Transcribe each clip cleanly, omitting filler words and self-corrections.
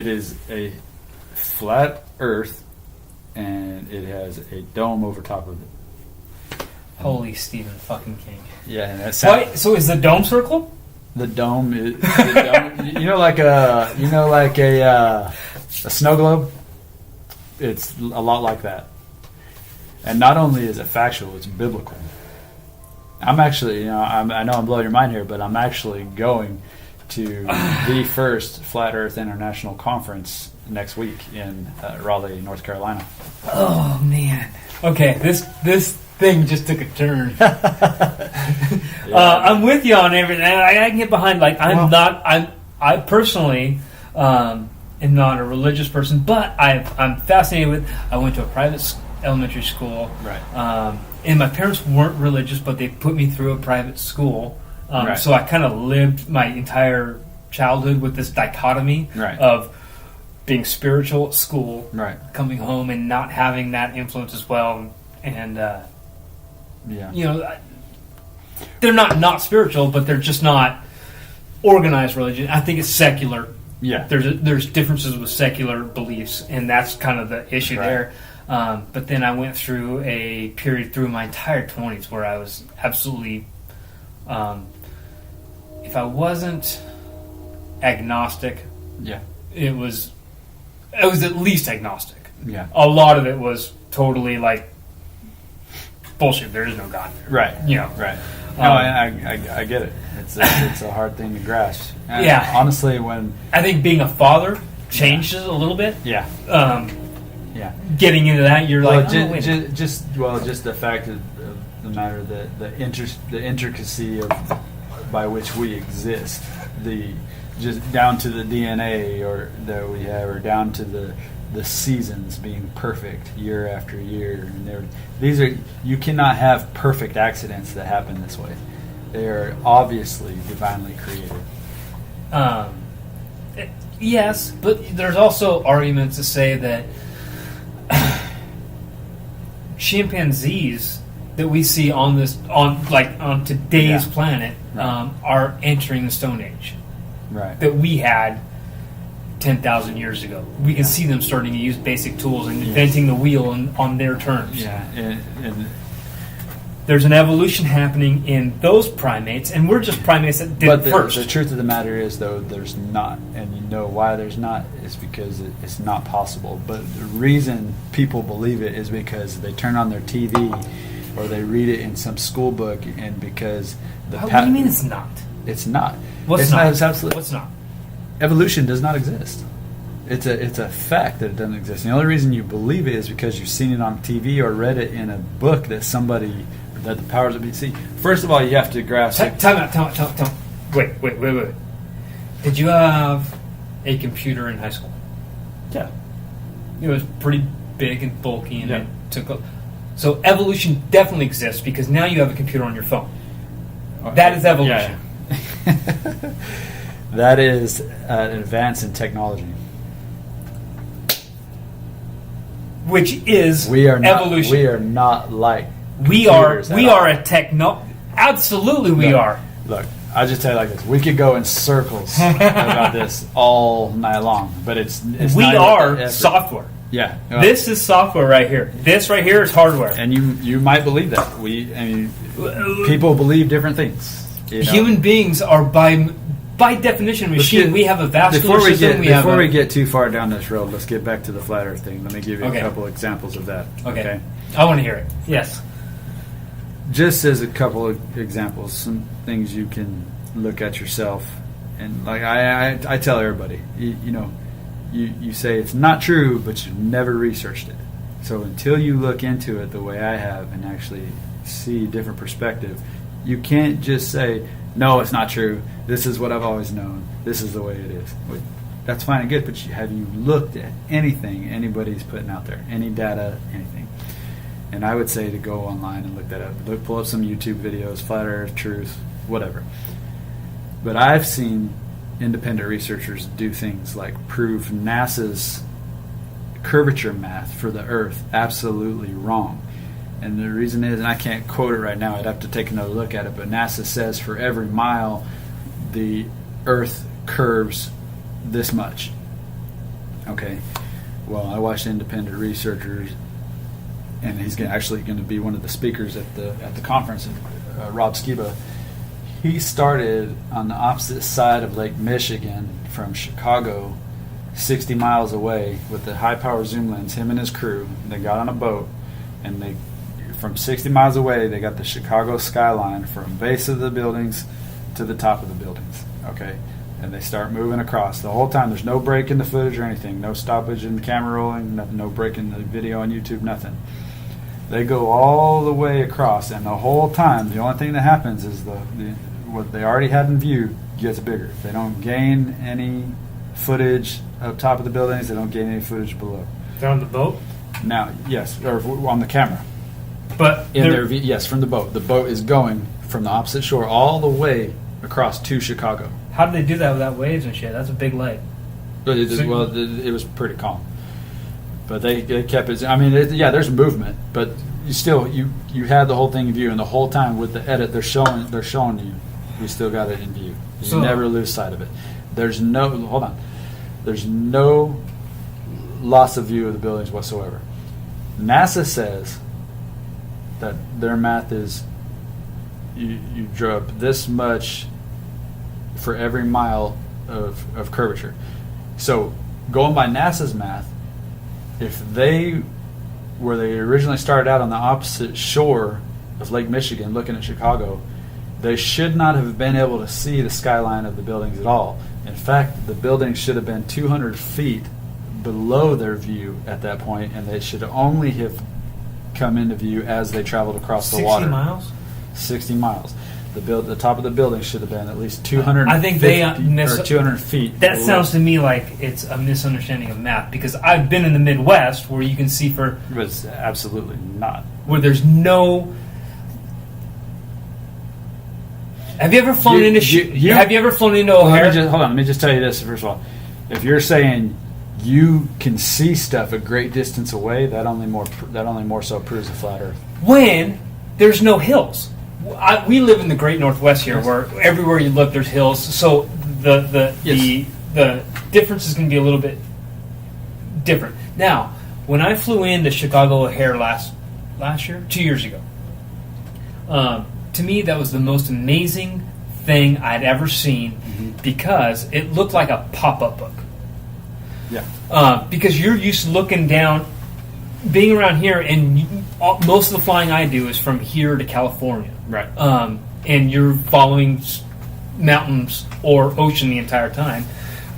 It is a flat Earth, and it has a dome over top of it. Holy Stephen fucking King. Yeah, and that's so is the dome circle? The dome is like a snow globe. It's a lot like that. And not only is it factual, it's biblical. I'm actually, I know I'm blowing your mind here, but I'm actually going to the first Flat Earth International Conference next week in Raleigh, North Carolina. Oh man. Okay, this thing just took a turn. I'm with you on everything. I can get behind. Like I personally am not a religious person, but I'm fascinated with. I went to a private elementary school, right? And my parents weren't religious, but they put me through a private school. Right. So I kind of lived my entire childhood with this dichotomy right. of being spiritual at school, right. coming home and not having that influence as well, and they're not spiritual, but they're just not organized religion. I think it's secular. Yeah, there's differences with secular beliefs, and that's kind of the issue right. there. But then I went through a period through my entire 20s where I was absolutely, if I wasn't agnostic, yeah, it was at least agnostic. Yeah, a lot of it was totally like bullshit. There is no God there. Right. Right. No, I get it. It's a hard thing to grasp. And yeah. Honestly, when I think being a father changes a little bit. Yeah. Yeah. Getting into that, you're just the fact of the matter that the intricacy of by which we exist, just down to the DNA or that we have, or down to the seasons being perfect year after year, and you cannot have perfect accidents that happen this way. They are obviously divinely created. Yes, but there's also arguments to say that chimpanzees that we see on today's planet are entering the Stone Age. Right. That we had 10,000 years ago. We can see them starting to use basic tools and inventing the wheel on their terms. Yeah, and there's an evolution happening in those primates, and we're just primates that did it first. The truth of the matter is, though, there's not. And you know why there's not is because it's not possible. But the reason people believe it is because they turn on their TV or they read it in some school book, and because what do you mean it's not? It's not. What's not? It's absolutely. What's not? Evolution does not exist. It's a fact that it doesn't exist. And the only reason you believe it is because you've seen it on TV or read it in a book that the powers that be see. First of all, you have to grasp. Time out. Wait. Did you have a computer in high school? Yeah. It was pretty big and bulky, and it took. So evolution definitely exists because now you have a computer on your phone. That is evolution. Yeah. That is an advance in technology. Which is evolution. We are not like we are a techno. Absolutely, we are. Look, I'll just tell you like this: we could go in circles about this all night long, but it's we are software. Yeah, this is software right here. This right here is hardware, and you might believe that. People believe different things. Human beings are by definition a machine. We have a vascular system. Before we get too far down this road, let's get back to the flat Earth thing. Let me give you a couple examples of that. Okay. I want to hear it. Yes. Just as a couple of examples, some things you can look at yourself, and like I tell everybody, you say it's not true, but you've never researched it. So until you look into it the way I have and actually see a different perspective, you can't just say, no, it's not true. This is what I've always known. This is the way it is. That's fine and good, but have you looked at anything anybody's putting out there? Any data, anything? And I would say to go online and look that up. Pull up some YouTube videos, Flat Earth, Truth, whatever. But I've seen independent researchers do things like prove NASA's curvature math for the Earth absolutely wrong. And the reason is, and I can't quote it right now, I'd have to take another look at it, but NASA says for every mile the Earth curves this much. Okay. Well, I watched independent researchers, and he's actually going to be one of the speakers at the conference. Rob Skiba. He started on the opposite side of Lake Michigan from Chicago, 60 miles away, with the high-power zoom lens. Him and his crew. They got on a boat, and they, from 60 miles away, they got the Chicago skyline from base of the buildings to the top of the buildings. Okay. And they start moving across. The whole time, there's no break in the footage or anything, no stoppage in the camera rolling, no break in the video on YouTube, nothing. They go all the way across, and the whole time, the only thing that happens is what they already had in view gets bigger. They don't gain any footage up top of the buildings. They don't gain any footage below. They're on the boat? Now, yes, or on the camera. But yes, from the boat. The boat is going from the opposite shore all the way across to Chicago. How do they do that without waves and shit? That's a big lake. But it was pretty calm. But they kept it. I mean, there's movement, but you had the whole thing in view, and the whole time with the edit, they're showing you. We still got it in view. You never lose sight of it. There's no loss of view of the buildings whatsoever. NASA says that their math is you drop this much for every mile of curvature. So going by NASA's math, if where they originally started out on the opposite shore of Lake Michigan looking at Chicago, they should not have been able to see the skyline of the buildings at all. In fact, the buildings should have been 200 feet below their view at that point, and they should only have come into view as they traveled across the water. 60 miles? 60 miles. The top of the building should have been at least 200 I think or 200 feet. That sounds to me like it's a misunderstanding of math, because I've been in the Midwest where you can see But it's absolutely not. Where there's no... Have you ever flown into O'Hare? Hold on, let me just tell you this first of all. If you're saying you can see stuff a great distance away, that only more so proves a flat Earth. When there's no hills. We live in the Great Northwest here, where everywhere you look there's hills. So the difference is going to be a little bit different. Now, when I flew into Chicago O'Hare last year, 2 years ago, to me that was the most amazing thing I'd ever seen, because it looked like a pop-up book. Yeah. Because you're used to looking down, being around here, and most of the flying I do is from here to California. Right. And you're following mountains or ocean the entire time.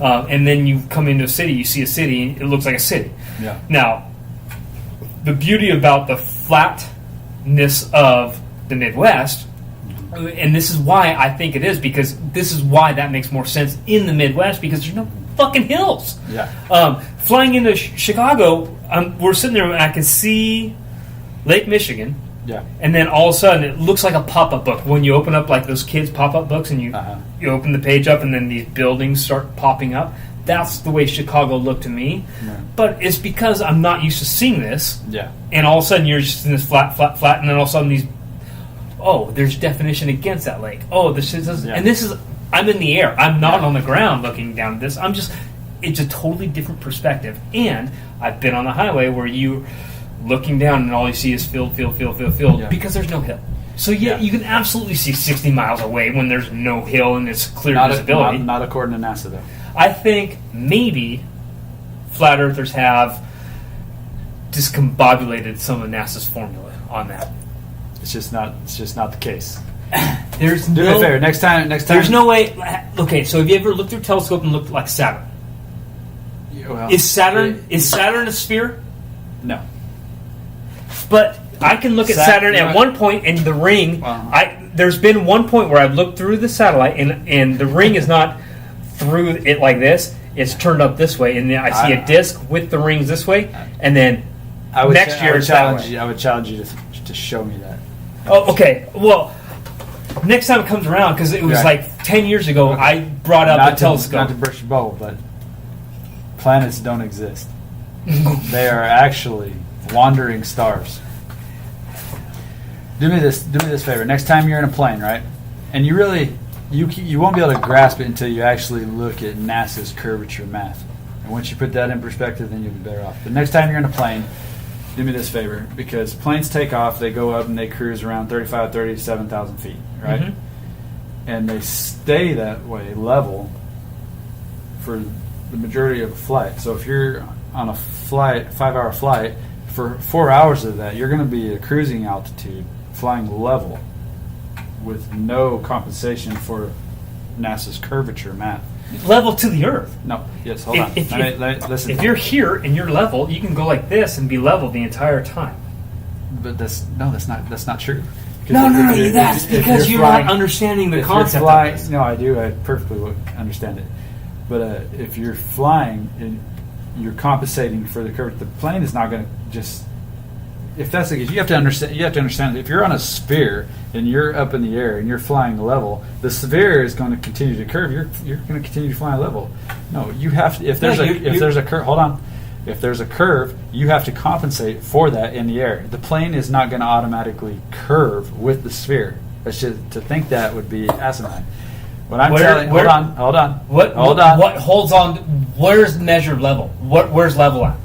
And then you come into a city, you see a city, it looks like a city. Yeah. Now, the beauty about the flatness of the Midwest, and this is why I think it is, because this is why that makes more sense in the Midwest, because there's no fucking hills. Yeah. Flying into Chicago, we're sitting there and I can see Lake Michigan. Yeah. And then all of a sudden it looks like a pop-up book. When you open up like those kids' pop-up books and you open the page up and then these buildings start popping up. That's the way Chicago looked to me. Yeah. But it's because I'm not used to seeing this. Yeah. And all of a sudden you're just in this flat, and then all of a sudden there's definition against that lake. Oh, this is, and this is, I'm in the air. I'm not on the ground looking down at this. It's a totally different perspective. And I've been on the highway where you looking down and all you see is field, because there's no hill. So you can absolutely see 60 miles away when there's no hill and it's clear visibility. Not according to NASA, though. I think maybe flat earthers have discombobulated some of NASA's formula on that. It's just not the case. There's Do me a favor. Next time. There's no way. Okay, so have you ever looked through a telescope and looked like Saturn? Well, is Saturn a sphere? No. But I can look at Saturn at one point, and the ring. There's been one point where I've looked through the satellite, and the ring is not through it like this. It's turned up this way, and then I see a disc with the rings this way, and then next year it's that way. I would challenge you to show me that. Oh, okay. Well, next time it comes around, because it was like 10 years ago, I brought up a telescope. Not to burst your bubble, but planets don't exist. They are actually wandering stars. Do me this favor. Next time you're in a plane, right? And you won't be able to grasp it until you actually look at NASA's curvature math. And once you put that in perspective, then you'll be better off. The next time you're in a plane, do me this favor, because planes take off, they go up and they cruise around 37,000 feet, right? Mm-hmm. And they stay that way level for the majority of the flight. So if you're on a flight, 5-hour flight, for 4 hours of that, you're going to be at cruising altitude, flying level, with no compensation for NASA's curvature math. Level to the Earth. No, yes, hold on. Listen. If you're here and you're level, you can go like this and be level the entire time. But that's not true. No, that's because you're not understanding the concept of this. No, I do. I perfectly understand it. But if you're flying and you're compensating for the curve, the plane is not going to just. If that's the case, you have to understand. You have to understand that if you're on a sphere and you're up in the air and you're flying level, the sphere is going to continue to curve. You're going to continue to fly level. No, you have to. If there's a curve, hold on. If there's a curve, you have to compensate for that in the air. The plane is not going to automatically curve with the sphere. That's just, to think that would be asinine. What I'm telling. Hold on. What holds on? Where's measured level? Where's level at?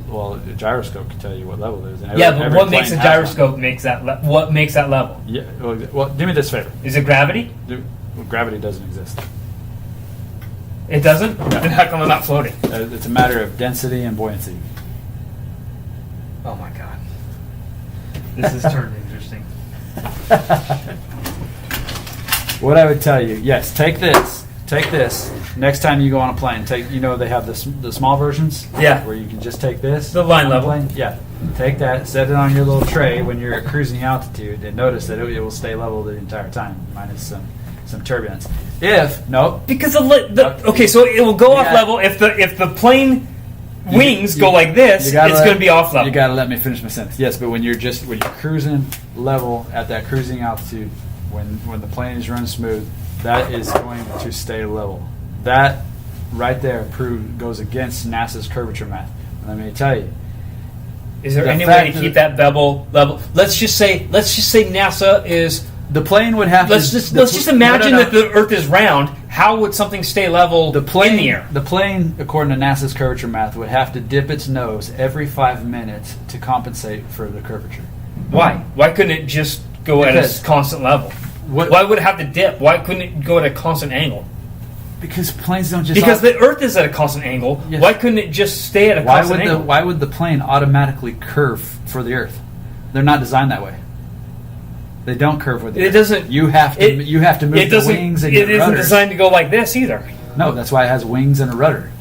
Well, a gyroscope can tell you what level it is. But what makes a gyroscope makes that? What makes that level? Yeah. Well, do me this favor. Is it gravity? Gravity doesn't exist. It doesn't? No. Then how come I'm not floating? It's a matter of density and buoyancy. Oh my god. This has turned interesting. What I would tell you, yes, take this. Next time you go on a plane, they have the small versions? Yeah. Where you can just take this. The line level. Plane. Yeah. Take that, set it on your little tray when you're at cruising altitude, and notice that it will stay level the entire time, minus some turbulence. Because okay, so it will go off level if the plane wings go like this. It's going to be off level. You got to let me finish my sentence. Yes, but when you're cruising level at that cruising altitude, when the plane is running smooth, that is going to stay level. That right there goes against NASA's curvature math. Let me tell you. Is there any way to keep that bevel level? Let's just say NASA is. The plane would have let's just imagine that the Earth is round. How would something stay level in the air? The plane, according to NASA's curvature math, would have to dip its nose every 5 minutes to compensate for the curvature. Why? Why couldn't it just go at a constant level? Why would it have to dip? Why couldn't it go at a constant angle? Because planes don't just... Because the Earth is at a constant angle. Yes. Why couldn't it just stay at a constant angle? Why would the plane automatically curve for the Earth? They're not designed that way. They don't curve with the Earth. Doesn't. You have to move the wings and your rudder. It isn't designed to go like this either. No, that's why it has wings and a rudder.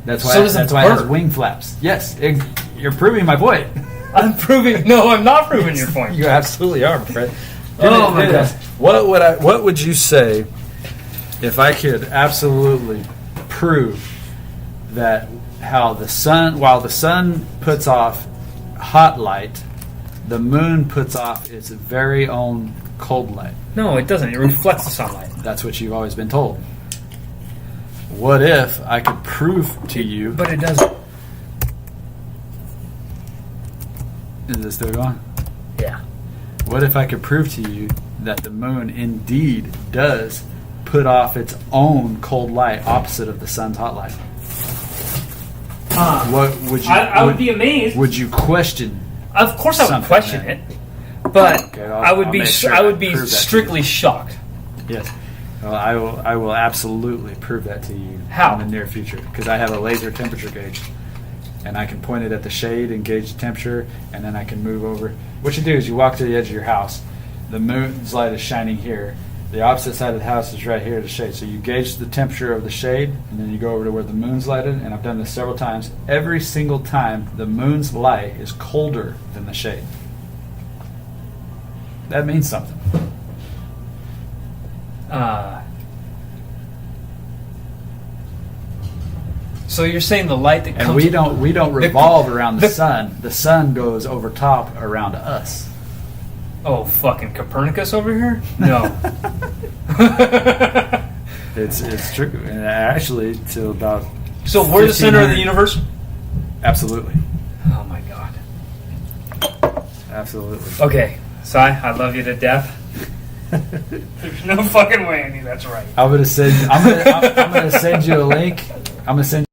That's why it has wing flaps. Yes, you're proving my point. I'm proving... No, I'm not proving your point. You absolutely are, my friend. Oh my God. What would you say if I could absolutely prove that while the sun puts off hot light, the moon puts off its very own cold light? No, it doesn't. It reflects the sunlight. That's what you've always been told. What if I could prove to you... But it doesn't. Is it still going? Yeah. What if I could prove to you that the moon indeed does put off its own cold light opposite of the sun's hot light? What would you? I would be amazed. Would you question? Of course, I would question it, but I would be strictly shocked. Yes. Well, I will absolutely prove that to you in the near future, because I have a laser temperature gauge, and I can point it at the shade and gauge the temperature, and then I can move over. What you do is you walk to the edge of your house. The moon's light is shining here. The opposite side of the house is right here at the shade. So you gauge the temperature of the shade, and then you go over to where the moon's lighted, and I've done this several times. Every single time, the moon's light is colder than the shade. That means something. So you're saying the light that comes... And we don't revolve around the sun. The sun goes over top around us. Oh, fucking Copernicus over here? No. It's true. And actually, to about... So we're the center of the universe? Absolutely. Oh, my God. Absolutely. Okay. Cy, I love you to death. There's no fucking way, Andy. That's right. I'm gonna send you a link. I'm gonna send